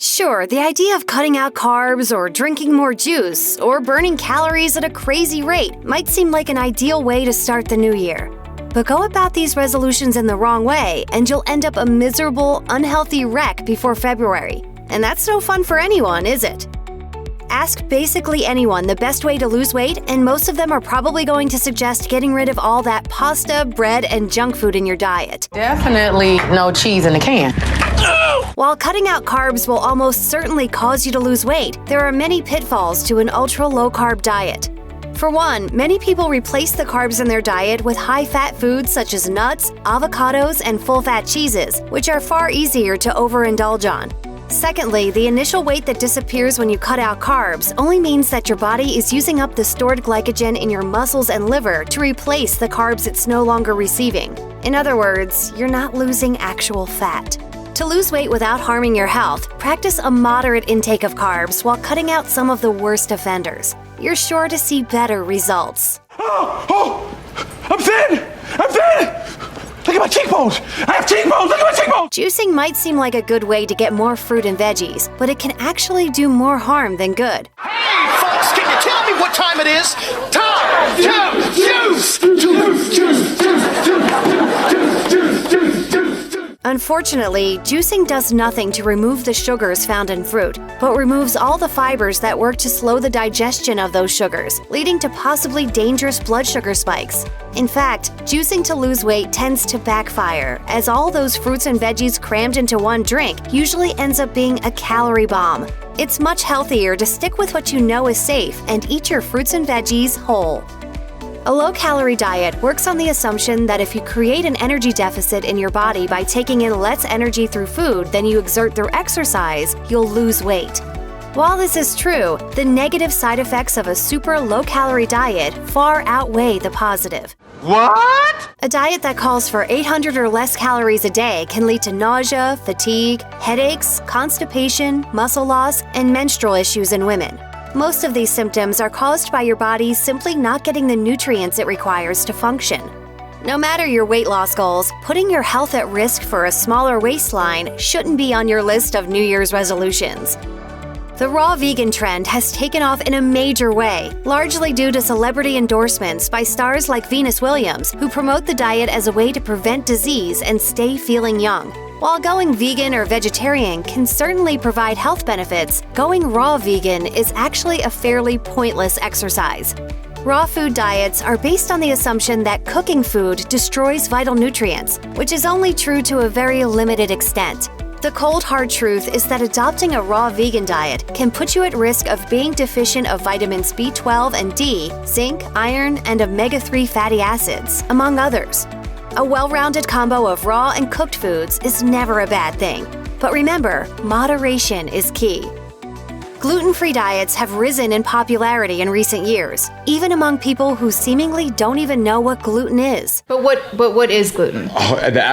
Sure, the idea of cutting out carbs or drinking more juice or burning calories at a crazy rate might seem like an ideal way to start the new year. But go about these resolutions in the wrong way and you'll end up a miserable, unhealthy wreck before February. And that's no fun for anyone, is it? Ask basically anyone the best way to lose weight, and most of them are probably going to suggest getting rid of all that pasta, bread, and junk food in your diet. Definitely no cheese in the can. While cutting out carbs will almost certainly cause you to lose weight, there are many pitfalls to an ultra-low-carb diet. For one, many people replace the carbs in their diet with high-fat foods such as nuts, avocados, and full-fat cheeses, which are far easier to overindulge on. Secondly, the initial weight that disappears when you cut out carbs only means that your body is using up the stored glycogen in your muscles and liver to replace the carbs it's no longer receiving. In other words, you're not losing actual fat. To lose weight without harming your health, practice a moderate intake of carbs while cutting out some of the worst offenders. You're sure to see better results. I'm thin! I'm thin! Look at my cheekbones! I have cheekbones! Look at my cheekbones! Juicing might seem like a good way to get more fruit and veggies, but it can actually do more harm than good. Hey, folks, can you tell me what time it is? Time to juice! Unfortunately, juicing does nothing to remove the sugars found in fruit, but removes all the fibers that work to slow the digestion of those sugars, leading to possibly dangerous blood sugar spikes. In fact, juicing to lose weight tends to backfire, as all those fruits and veggies crammed into one drink usually ends up being a calorie bomb. It's much healthier to stick with what you know is safe and eat your fruits and veggies whole. A low-calorie diet works on the assumption that if you create an energy deficit in your body by taking in less energy through food than you exert through exercise, you'll lose weight. While this is true, the negative side effects of a super low-calorie diet far outweigh the positive. What? A diet that calls for 800 or less calories a day can lead to nausea, fatigue, headaches, constipation, muscle loss, and menstrual issues in women. Most of these symptoms are caused by your body simply not getting the nutrients it requires to function. No matter your weight loss goals, putting your health at risk for a smaller waistline shouldn't be on your list of New Year's resolutions. The raw vegan trend has taken off in a major way, largely due to celebrity endorsements by stars like Venus Williams, who promote the diet as a way to prevent disease and stay feeling young. While going vegan or vegetarian can certainly provide health benefits, going raw vegan is actually a fairly pointless exercise. Raw food diets are based on the assumption that cooking food destroys vital nutrients, which is only true to a very limited extent. The cold hard truth is that adopting a raw vegan diet can put you at risk of being deficient of vitamins B12 and D, zinc, iron, and omega-3 fatty acids, among others. A well-rounded combo of raw and cooked foods is never a bad thing. But remember, moderation is key. Gluten-free diets have risen in popularity in recent years, even among people who seemingly don't even know what gluten is. But what is gluten?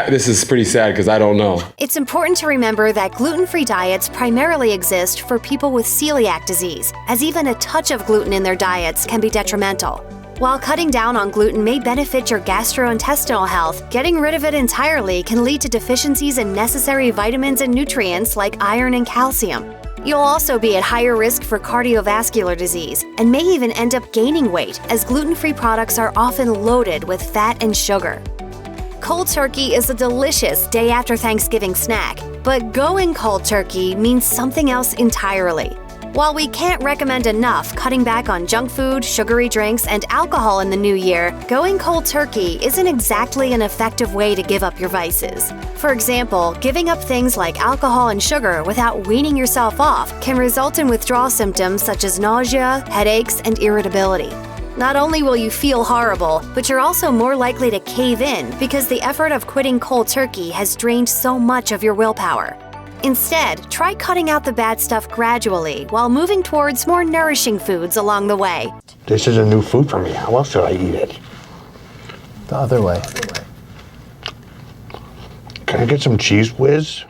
This is pretty sad because I don't know. It's important to remember that gluten-free diets primarily exist for people with celiac disease, as even a touch of gluten in their diets can be detrimental. While cutting down on gluten may benefit your gastrointestinal health, getting rid of it entirely can lead to deficiencies in necessary vitamins and nutrients like iron and calcium. You'll also be at higher risk for cardiovascular disease and may even end up gaining weight, as gluten-free products are often loaded with fat and sugar. Cold turkey is a delicious day after Thanksgiving snack, but going cold turkey means something else entirely. While we can't recommend enough cutting back on junk food, sugary drinks, and alcohol in the new year, going cold turkey isn't exactly an effective way to give up your vices. For example, giving up things like alcohol and sugar without weaning yourself off can result in withdrawal symptoms such as nausea, headaches, and irritability. Not only will you feel horrible, but you're also more likely to cave in because the effort of quitting cold turkey has drained so much of your willpower. Instead, try cutting out the bad stuff gradually while moving towards more nourishing foods along the way. This is a new food for me. How else should I eat it? The other way. Can I get some cheese whiz?